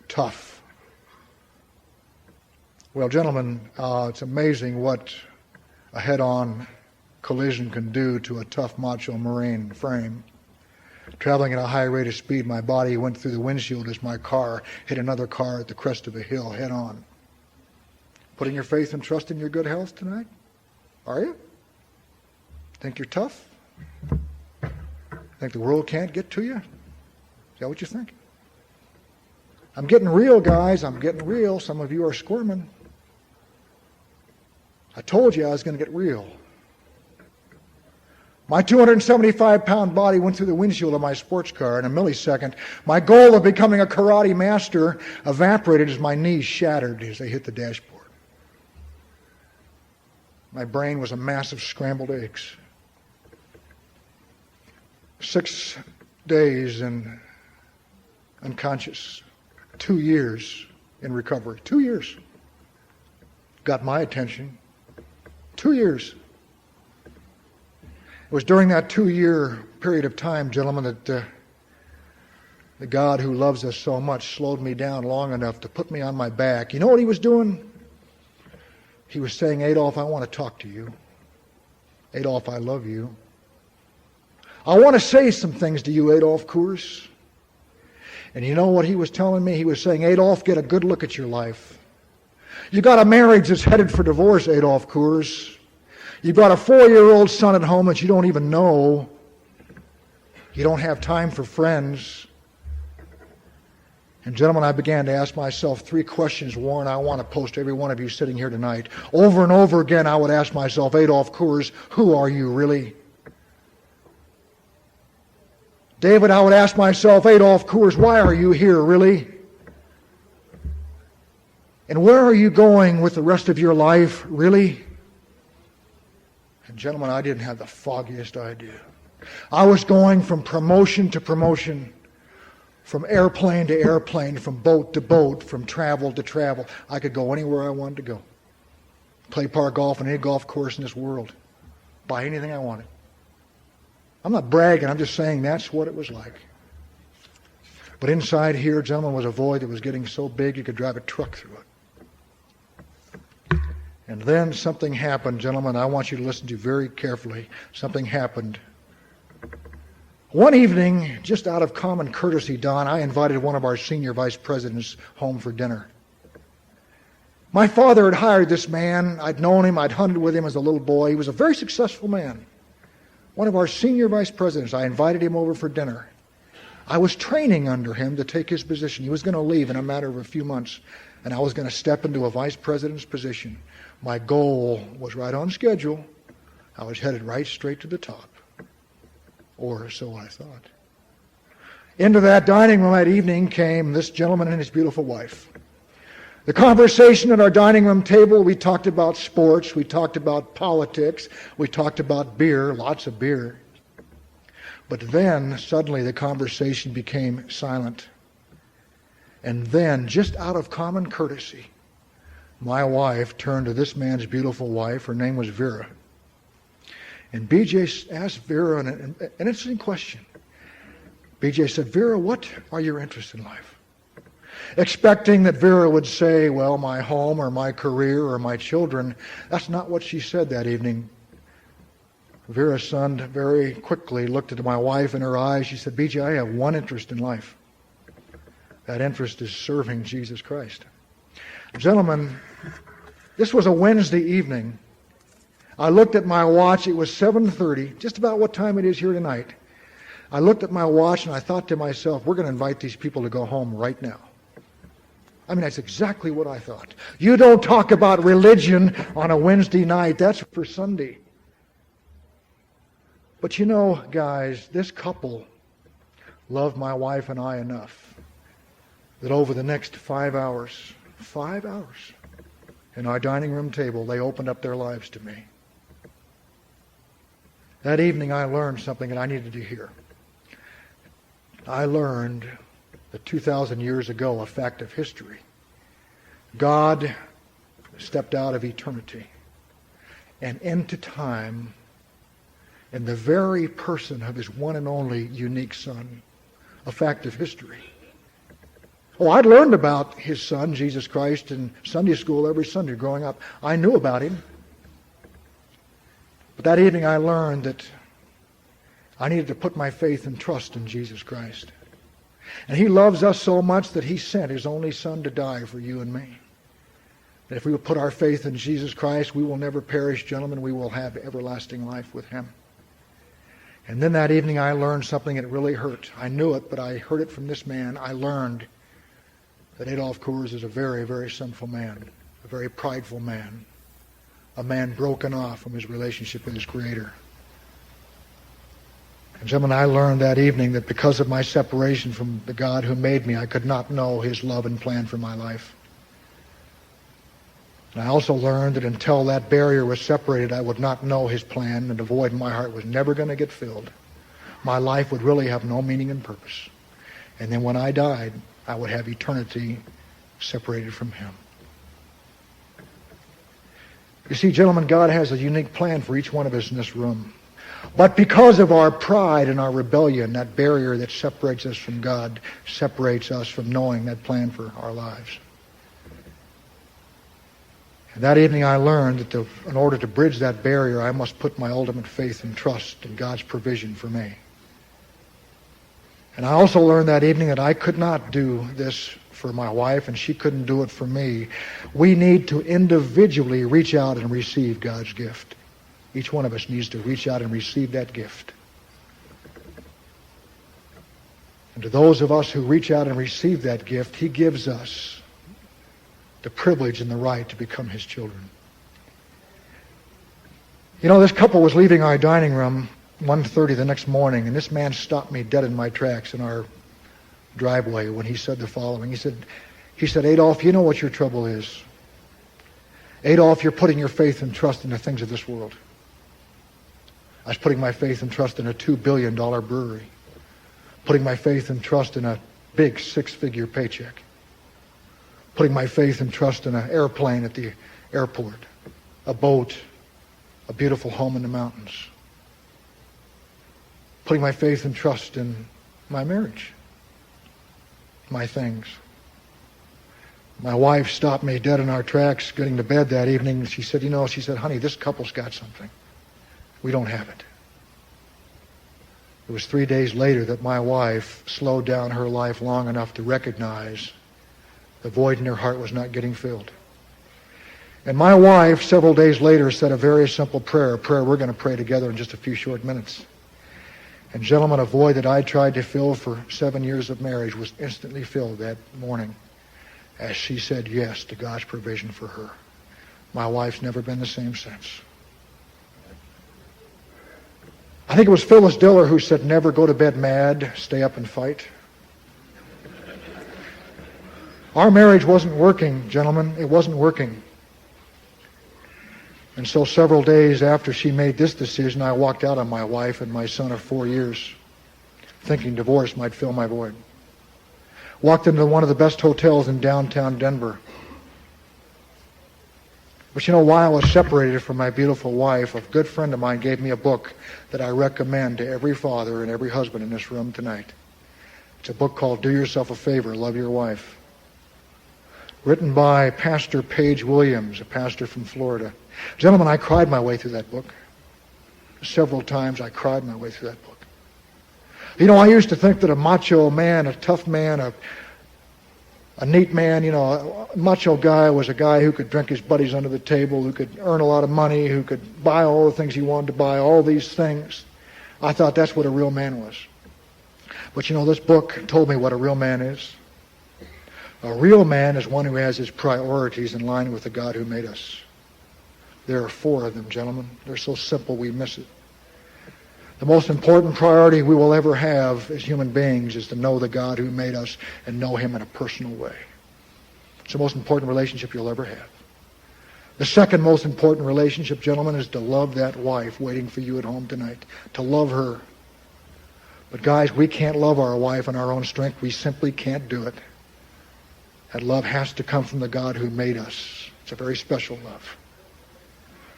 Tough. Well, gentlemen, it's amazing what a head-on collision can do to a tough macho Marine frame. Traveling at a high rate of speed, my body went through the windshield as my car hit another car at the crest of a hill head-on. Putting your faith and trust in your good health tonight? Are you? Think you're tough? Think the world can't get to you? Is that what you think? I'm getting real, guys. I'm getting real. Some of you are squirming. I told you I was going to get real. My 275-pound body went through the windshield of my sports car in a millisecond. My goal of becoming a karate master evaporated as my knees shattered as they hit the dashboard. My brain was a mass of scrambled eggs. 6 days in unconscious. 2 years in recovery. 2 years. Got my attention. 2 years. It was during that 2-year period of time, gentlemen, that the God who loves us so much slowed me down long enough to put me on my back. You know what he was doing? He was saying, Adolph, I want to talk to you. Adolph, I love you. I want to say some things to you, Adolph Coors. And you know what he was telling me? He was saying, Adolph, get a good look at your life. You got a marriage that's headed for divorce, Adolph Coors. You've got a 4-year-old son at home that you don't even know. You don't have time for friends. And gentlemen, I began to ask myself 3 questions, Warren, I want to post to every one of you sitting here tonight. Over and over again, I would ask myself, Adolph Coors, who are you really? David, I would ask myself, Adolph Coors, why are you here really? And where are you going with the rest of your life, really? And gentlemen, I didn't have the foggiest idea. I was going from promotion to promotion, from airplane to airplane, from boat to boat, from travel to travel. I could go anywhere I wanted to go. Play par golf on any golf course in this world. Buy anything I wanted. I'm not bragging, I'm just saying that's what it was like. But inside here, gentlemen, was a void that was getting so big you could drive a truck through it. And then something happened, gentlemen, I want you to listen to very carefully. Something happened. One evening, just out of common courtesy, Don, I invited one of our senior vice presidents home for dinner. My father had hired this man. I'd known him. I'd hunted with him as a little boy. He was a very successful man. One of our senior vice presidents. I invited him over for dinner. I was training under him to take his position. He was going to leave in a matter of a few months, and I was going to step into a vice president's position. My goal was right on schedule. I was headed right straight to the top. Or so I thought. Into that dining room that evening came this gentleman and his beautiful wife. The conversation at our dining room table, we talked about sports, we talked about politics, we talked about beer, lots of beer. But then, suddenly, the conversation became silent. And then, just out of common courtesy, my wife turned to this man's beautiful wife. Her name was Vera. And BJ asked Vera an interesting question. BJ said, Vera, what are your interests in life? Expecting that Vera would say, well, my home or my career or my children. That's not what she said that evening. Vera's son very quickly looked at my wife in her eyes. She said, BJ, I have one interest in life. That interest is serving Jesus Christ. Gentlemen, this was a Wednesday evening. I looked at my watch. It was 7:30, just about what time it is here tonight. I looked at my watch and I thought to myself, we're going to invite these people to go home right now. I mean, that's exactly what I thought. You don't talk about religion on a Wednesday night. That's for Sunday. But you know, guys, this couple loved my wife and I enough that over the next 5 hours, in our dining room table, they opened up their lives to me. That evening I learned something that I needed to hear. I learned that 2,000 years ago, a fact of history, God stepped out of eternity and into time in the very person of his one and only unique Son, a fact of history. Oh, I'd learned about his Son, Jesus Christ, in Sunday school every Sunday growing up. I knew about him. But that evening I learned that I needed to put my faith and trust in Jesus Christ. And he loves us so much that he sent his only Son to die for you and me. That if we will put our faith in Jesus Christ, we will never perish, gentlemen. We will have everlasting life with him. And then that evening I learned something that really hurt. I knew it, but I heard it from this man. I learned that Adolf Coors is a very, very sinful man, a very prideful man, a man broken off from his relationship with his Creator. And gentlemen, I learned that evening that because of my separation from the God who made me, I could not know his love and plan for my life. And I also learned that until that barrier was separated, I would not know his plan, and the void in my heart was never going to get filled. My life would really have no meaning and purpose. And then when I died, I would have eternity separated from him. You see, gentlemen, God has a unique plan for each one of us in this room. But because of our pride and our rebellion, that barrier that separates us from God separates us from knowing that plan for our lives. And that evening I learned that in order to bridge that barrier, I must put my ultimate faith and trust in God's provision for me. And I also learned that evening that I could not do this for my wife, and she couldn't do it for me. We need to individually reach out and receive God's gift. Each one of us needs to reach out and receive that gift. And to those of us who reach out and receive that gift, he gives us the privilege and the right to become his children. You know, this couple was leaving our dining room 1:30 the next morning, and this man stopped me dead in my tracks in our driveway when he said the following. He said, Adolf, you know what your trouble is. Adolf, you're putting your faith and trust in the things of this world. I was putting my faith and trust in a $2 billion brewery. Putting my faith and trust in a big six-figure paycheck. Putting my faith and trust in an airplane at the airport, a boat, a beautiful home in the mountains. Putting my faith and trust in my marriage, my things. My wife stopped me dead in our tracks getting to bed that evening. She said, honey, this couple's got something. We don't have it. It was 3 days later that my wife slowed down her life long enough to recognize the void in her heart was not getting filled. And my wife, several days later, said a very simple prayer, a prayer we're going to pray together in just a few short minutes. And gentlemen, a void that I tried to fill for 7 years of marriage was instantly filled that morning as she said yes to God's provision for her. My wife's never been the same since. I think it was Phyllis Diller who said, never go to bed mad, stay up and fight. Our marriage wasn't working, gentlemen. It wasn't working. And so several days after she made this decision, I walked out on my wife and my son of 4 years, thinking divorce might fill my void. Walked into one of the best hotels in downtown Denver. But while I was separated from my beautiful wife, a good friend of mine gave me a book that I recommend to every father and every husband in this room tonight. It's a book called Do Yourself a Favor, Love Your Wife. Written by Pastor Paige Williams, a pastor from Florida. Gentlemen, I cried my way through that book. Several times I cried my way through that book. I used to think that a macho man, a tough man, a neat man, a macho guy was a guy who could drink his buddies under the table, who could earn a lot of money, who could buy all the things he wanted to buy, all these things. I thought that's what a real man was. But this book told me what a real man is. A real man is one who has his priorities in line with the God who made us. There are 4 of them, gentlemen. They're so simple we miss it. The most important priority we will ever have as human beings is to know the God who made us and know Him in a personal way. It's the most important relationship you'll ever have. The second most important relationship, gentlemen, is to love that wife waiting for you at home tonight. To love her. But guys, we can't love our wife in our own strength. We simply can't do it. That love has to come from the God who made us. It's a very special love.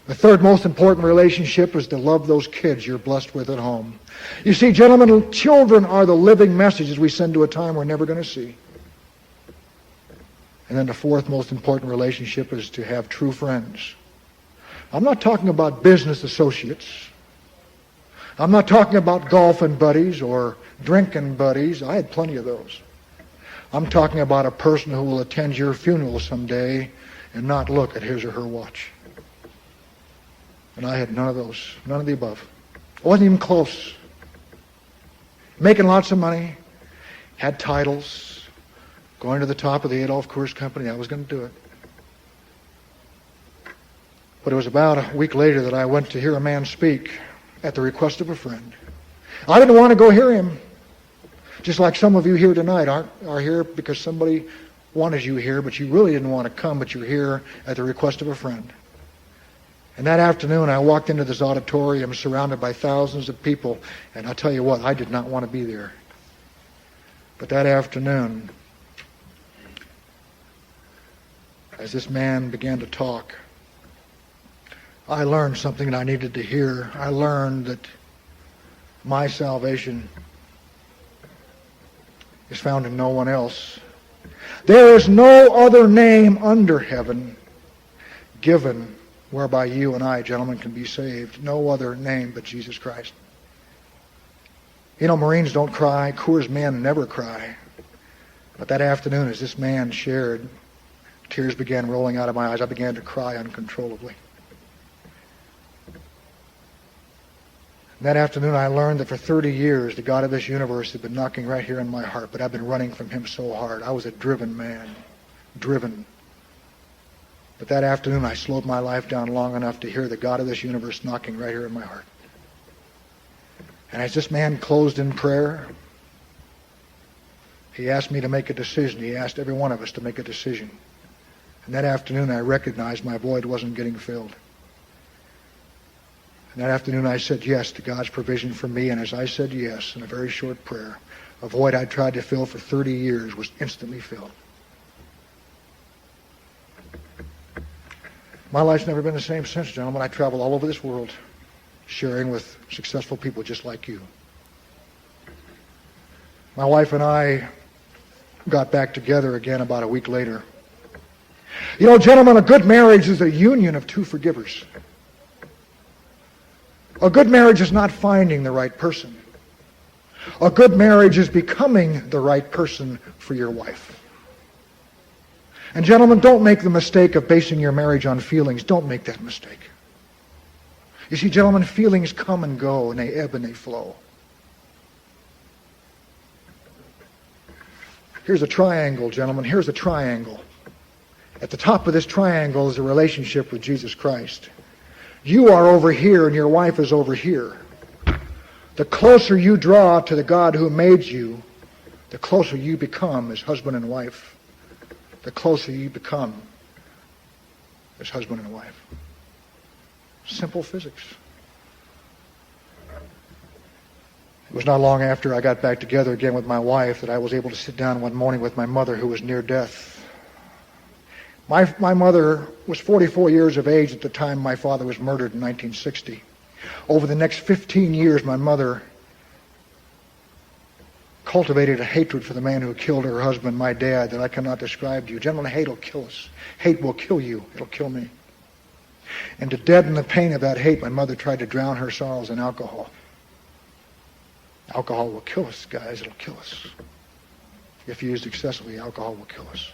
The third most important relationship is to love those kids you're blessed with at home. You see, gentlemen, children are the living messages we send to a time we're never going to see. And then the fourth most important relationship is to have true friends. I'm not talking about business associates. I'm not talking about golfing buddies or drinking buddies. I had plenty of those. I'm talking about a person who will attend your funeral someday and not look at his or her watch. And I had none of those, none of the above. I wasn't even close. Making lots of money, had titles, going to the top of the Adolf Coors Company. I was going to do it. But it was about a week later that I went to hear a man speak at the request of a friend. I didn't want to go hear him. Just like some of you here tonight are here because somebody wanted you here, but you really didn't want to come, but you're here at the request of a friend. And that afternoon, I walked into this auditorium surrounded by thousands of people, and I'll tell you what, I did not want to be there. But that afternoon, as this man began to talk, I learned something that I needed to hear. I learned that my salvation is found in no one else. There is no other name under heaven given whereby you and I, gentlemen, can be saved. No other name but Jesus Christ. Marines don't cry. Coors men never cry. But that afternoon, as this man shared, tears began rolling out of my eyes. I began to cry uncontrollably. That afternoon, I learned that for 30 years, the God of this universe had been knocking right here in my heart, but I've been running from Him so hard. I was a driven man. Driven. But that afternoon, I slowed my life down long enough to hear the God of this universe knocking right here in my heart. And as this man closed in prayer, he asked me to make a decision. He asked every one of us to make a decision. And that afternoon, I recognized my void wasn't getting filled. And that afternoon, I said yes to God's provision for me. And as I said yes in a very short prayer, A void I tried to fill for 30 years was instantly filled. My life's never been the same since, gentlemen. I travel all over this world, sharing with successful people just like you. My wife and I got back together again about a week later. You know, gentlemen, a good marriage is a union of two forgivers. A good marriage is not finding the right person. A good marriage is becoming the right person for your wife. And gentlemen, don't make the mistake of basing your marriage on feelings. Don't make that mistake. You see, gentlemen, feelings come and go, and they ebb and they flow. Here's a triangle, gentlemen. Here's a triangle. At the top of this triangle is a relationship with Jesus Christ. You are over here and your wife is over here. The closer you draw to the God who made you, the closer you become as husband and wife. The closer you become as husband and wife. Simple physics. It was not long after I got back together again with my wife that I was able to sit down one morning with my mother who was near death. My mother was 44 years of age at the time my father was murdered in 1960. Over the next 15 years, my mother cultivated a hatred for the man who killed her husband, my dad, that I cannot describe to you. Gentlemen, hate will kill us. Hate will kill you. It'll kill me. And to deaden the pain of that hate, my mother tried to drown her sorrows in alcohol. Alcohol will kill us, guys. It'll kill us. If used excessively, alcohol will kill us.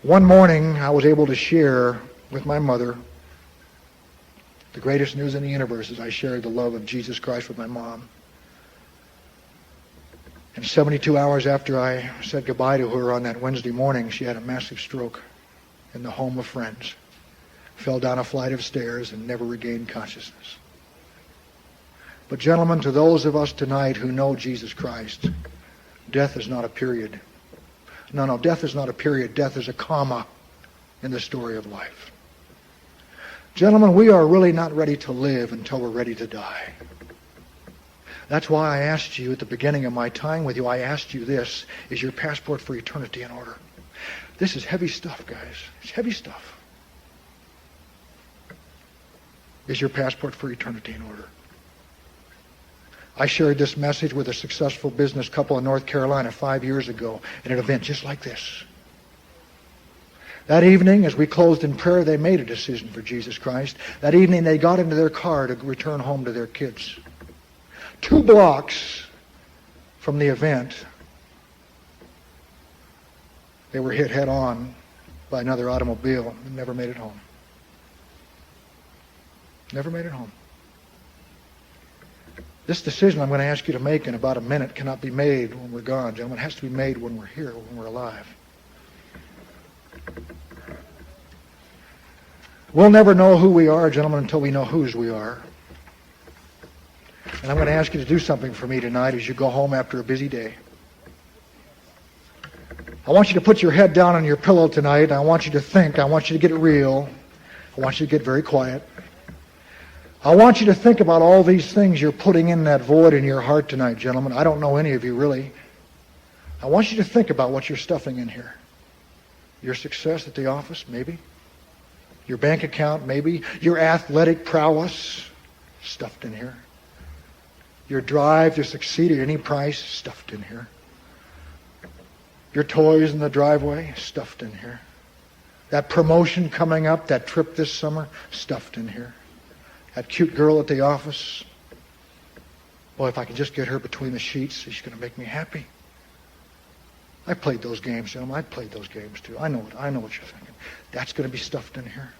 One morning, I was able to share with my mother the greatest news in the universe as I shared the love of Jesus Christ with my mom. And 72 hours after I said goodbye to her on that Wednesday morning, she had a massive stroke in the home of friends. Fell down a flight of stairs and never regained consciousness. But gentlemen, to those of us tonight who know Jesus Christ, death is not a period. No, death is not a period. Death is a comma in the story of life. Gentlemen, we are really not ready to live until we're ready to die. That's why I asked you at the beginning of my time with you, I asked you this, is your passport for eternity in order? This is heavy stuff, guys. It's heavy stuff. Is your passport for eternity in order? I shared this message with a successful business couple in North Carolina 5 years ago at an event just like this. That evening, as we closed in prayer, they made a decision for Jesus Christ. That evening, they got into their car to return home to their kids. 2 blocks from the event, they were hit head on by another automobile and never made it home. Never made it home. This decision I'm going to ask you to make in about a minute cannot be made when we're gone, gentlemen. It has to be made when we're here, when we're alive. We'll never know who we are, gentlemen, until we know whose we are. And I'm going to ask you to do something for me tonight as you go home after a busy day. I want you to put your head down on your pillow tonight. I want you to think. I want you to get real. I want you to get very quiet. I want you to think about all these things you're putting in that void in your heart tonight, gentlemen. I don't know any of you, really. I want you to think about what you're stuffing in here. Your success at the office, maybe. Your bank account, maybe. Your athletic prowess, stuffed in here. Your drive to succeed at any price, stuffed in here. Your toys in the driveway, stuffed in here. That promotion coming up, that trip this summer, stuffed in here. That cute girl at the office. Boy, if I can just get her between the sheets, she's going to make me happy. I played those games, gentlemen. I played those games too. I know what you're thinking. That's going to be stuffed in here.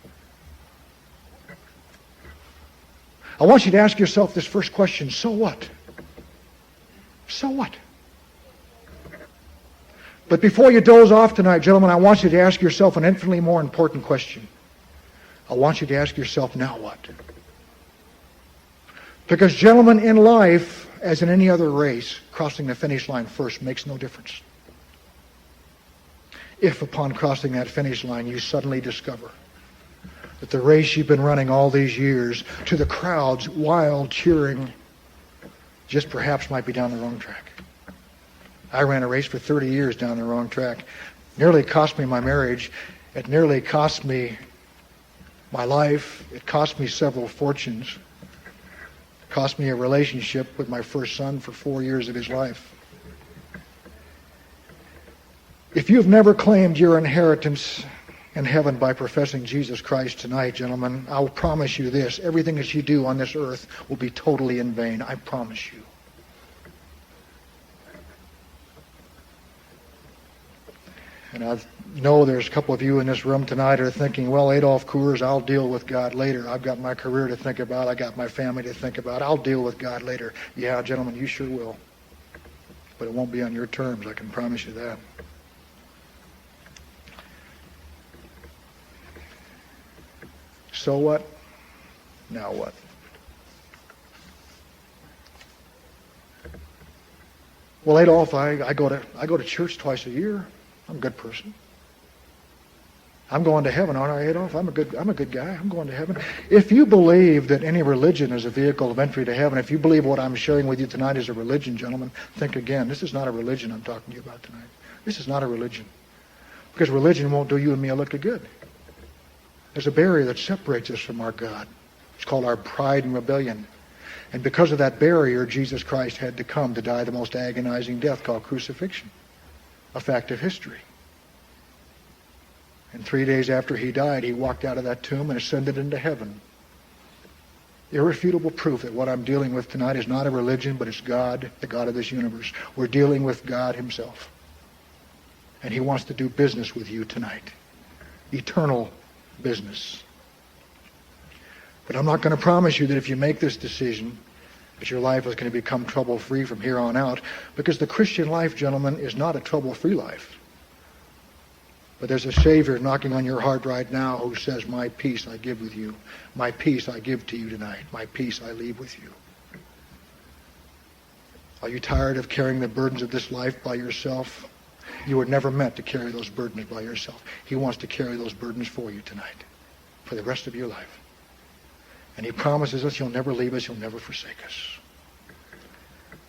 I want you to ask yourself this first question, so what? So what? But before you doze off tonight, gentlemen, I want you to ask yourself an infinitely more important question. I want you to ask yourself, now what? Because, gentlemen, in life, as in any other race, crossing the finish line first makes no difference. If upon crossing that finish line you suddenly discover that the race you've been running all these years, to the crowd's wild cheering, just perhaps might be down the wrong track. I ran a race for 30 years down the wrong track. Nearly cost me my marriage. It nearly cost me my life. It cost me several fortunes. It cost me a relationship with my first son for 4 years of his life. If you've never claimed your inheritance in heaven by professing Jesus Christ tonight, gentlemen, I'll promise you this: everything that you do on this earth will be totally in vain. I promise you. And I know there's a couple of you in this room tonight who are thinking, well, Adolph Coors, I'll deal with God later. I've got my career to think about. I got my family to think about. I'll deal with God later. Yeah, gentlemen, you sure will. But it won't be on your terms, I can promise you that. So what? Now what? Well, Adolph, I go to church twice a year. I'm a good person. I'm going to heaven, aren't I, Adolph? I'm a good guy. I'm going to heaven. If you believe that any religion is a vehicle of entry to heaven, if you believe what I'm sharing with you tonight is a religion, gentlemen, think again. This is not a religion I'm talking to you about tonight. This is not a religion. Because religion won't do you and me a lick of good. There's a barrier that separates us from our God. It's called our pride and rebellion. And because of that barrier, Jesus Christ had to come to die the most agonizing death called crucifixion. A fact of history. And 3 days after he died, he walked out of that tomb and ascended into heaven. Irrefutable proof that what I'm dealing with tonight is not a religion, but it's God, the God of this universe. We're dealing with God himself. And he wants to do business with you tonight. Eternal business. But I'm not going to promise you that if you make this decision, that your life is going to become trouble-free from here on out, because the Christian life, gentlemen, is not a trouble-free life. But there's a Savior knocking on your heart right now who says, my peace I give with you. My peace I give to you tonight. My peace I leave with you. Are you tired of carrying the burdens of this life by yourself? You were never meant to carry those burdens by yourself. He wants to carry those burdens for you tonight, for the rest of your life. And he promises us he'll never leave us, he'll never forsake us.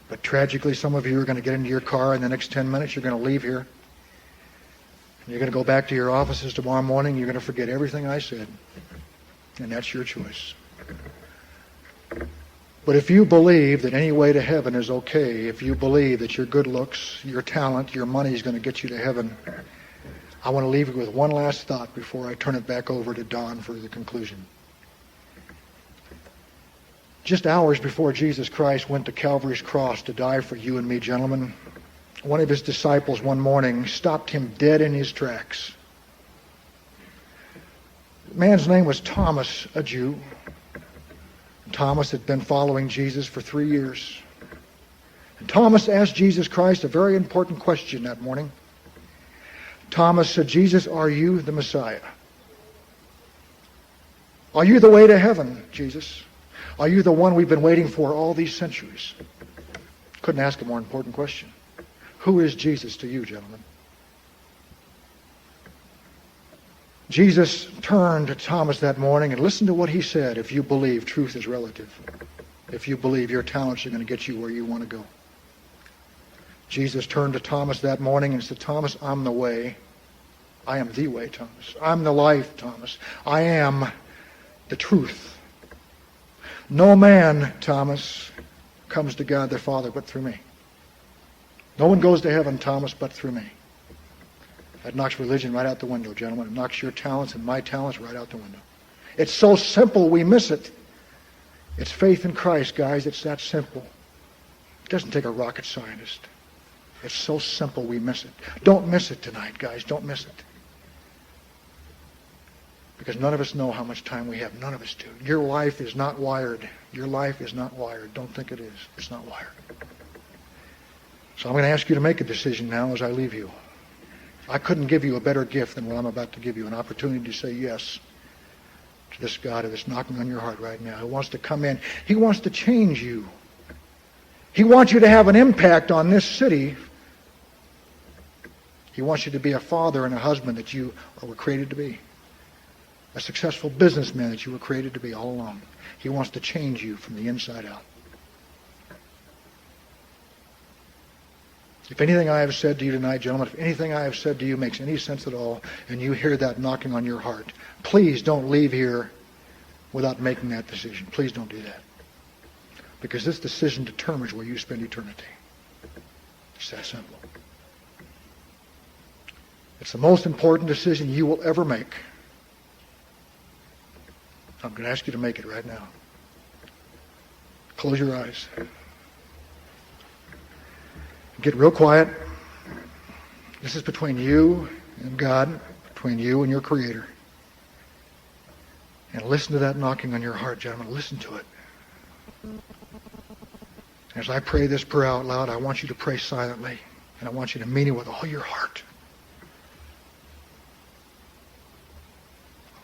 But tragically, some of you are going to get into your car in the next 10 minutes, you're going to leave here. And you're going to go back to your offices tomorrow morning, you're going to forget everything I said. And that's your choice. But if you believe that any way to heaven is okay, if you believe that your good looks, your talent, your money is going to get you to heaven, I want to leave you with one last thought before I turn it back over to Don for the conclusion. Just hours before Jesus Christ went to Calvary's cross to die for you and me, gentlemen, one of his disciples one morning stopped him dead in his tracks. The man's name was Thomas, a Jew. Thomas had been following Jesus for 3 years. And Thomas asked Jesus Christ a very important question that morning. Thomas said, Jesus, are you the Messiah? Are you the way to heaven, Jesus? Are you the one we've been waiting for all these centuries? Couldn't ask a more important question. Who is Jesus to you, gentlemen? Jesus turned to Thomas that morning and listened to what he said. If you believe, truth is relative. If you believe, your talents are going to get you where you want to go. Jesus turned to Thomas that morning and said, Thomas, I'm the way. I am the way, Thomas. I'm the life, Thomas. I am the truth. No man, Thomas, comes to God the Father but through me. No one goes to heaven, Thomas, but through me. That knocks religion right out the window, gentlemen. It knocks your talents and my talents right out the window. It's so simple we miss it. It's faith in Christ, guys. It's that simple. It doesn't take a rocket scientist. It's so simple we miss it. Don't miss it tonight, guys. Don't miss it. Because none of us know how much time we have. None of us do. Your life is not wired. Your life is not wired. Don't think it is. It's not wired. So I'm going to ask you to make a decision now as I leave you. I couldn't give you a better gift than what I'm about to give you, an opportunity to say yes to this God that's knocking on your heart right now. He wants to come in. He wants to change you. He wants you to have an impact on this city. He wants you to be a father and a husband that you were created to be. A successful businessman that you were created to be all along. He wants to change you from the inside out. If anything I have said to you tonight, gentlemen, if anything I have said to you makes any sense at all, and you hear that knocking on your heart, please don't leave here without making that decision. Please don't do that. Because this decision determines where you spend eternity. It's that simple. It's the most important decision you will ever make. I'm going to ask you to make it right now. Close your eyes. Get real quiet. This is between you and God, between you and your Creator. And listen to that knocking on your heart, gentlemen. Listen to it. As I pray this prayer out loud, I want you to pray silently, and I want you to mean it with all your heart.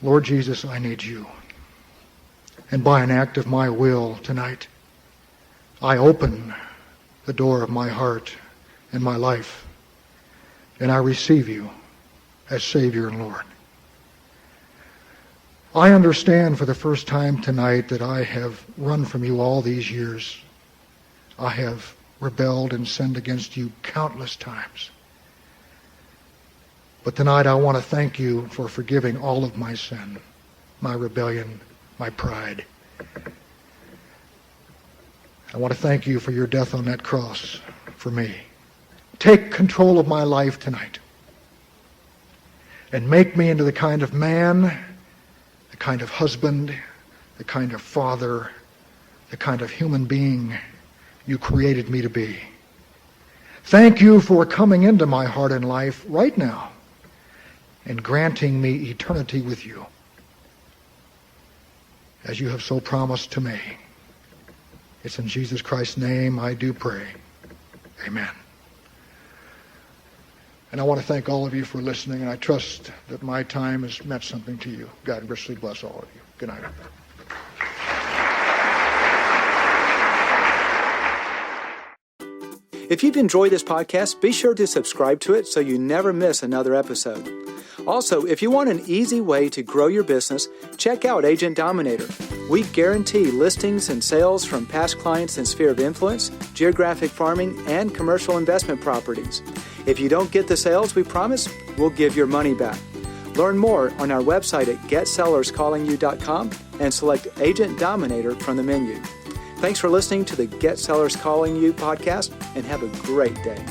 Lord Jesus, I need you. And by an act of my will tonight, I open the door of my heart and my life, and I receive you as Savior and Lord. I understand for the first time tonight that I have run from you all these years. I have rebelled and sinned against you countless times. But tonight I want to thank you for forgiving all of my sin, my rebellion, my pride. I want to thank you for your death on that cross for me. Take control of my life tonight and make me into the kind of man, the kind of husband, the kind of father, the kind of human being you created me to be. Thank you for coming into my heart and life right now and granting me eternity with you, as you have so promised to me. It's in Jesus Christ's name I do pray. Amen. And I want to thank all of you for listening, and I trust that my time has meant something to you. God richly bless all of you. Good night.
If you've enjoyed this podcast, be sure to subscribe to it so you never miss another episode. Also, if you want an easy way to grow your business, check out Agent Dominator. We guarantee listings and sales from past clients in sphere of influence, geographic farming, and commercial investment properties. If you don't get the sales we promise, we'll give your money back. Learn more on our website at getsellerscallingyou.com and select Agent Dominator from the menu. Thanks for listening to the Get Sellers Calling You podcast, and have a great day.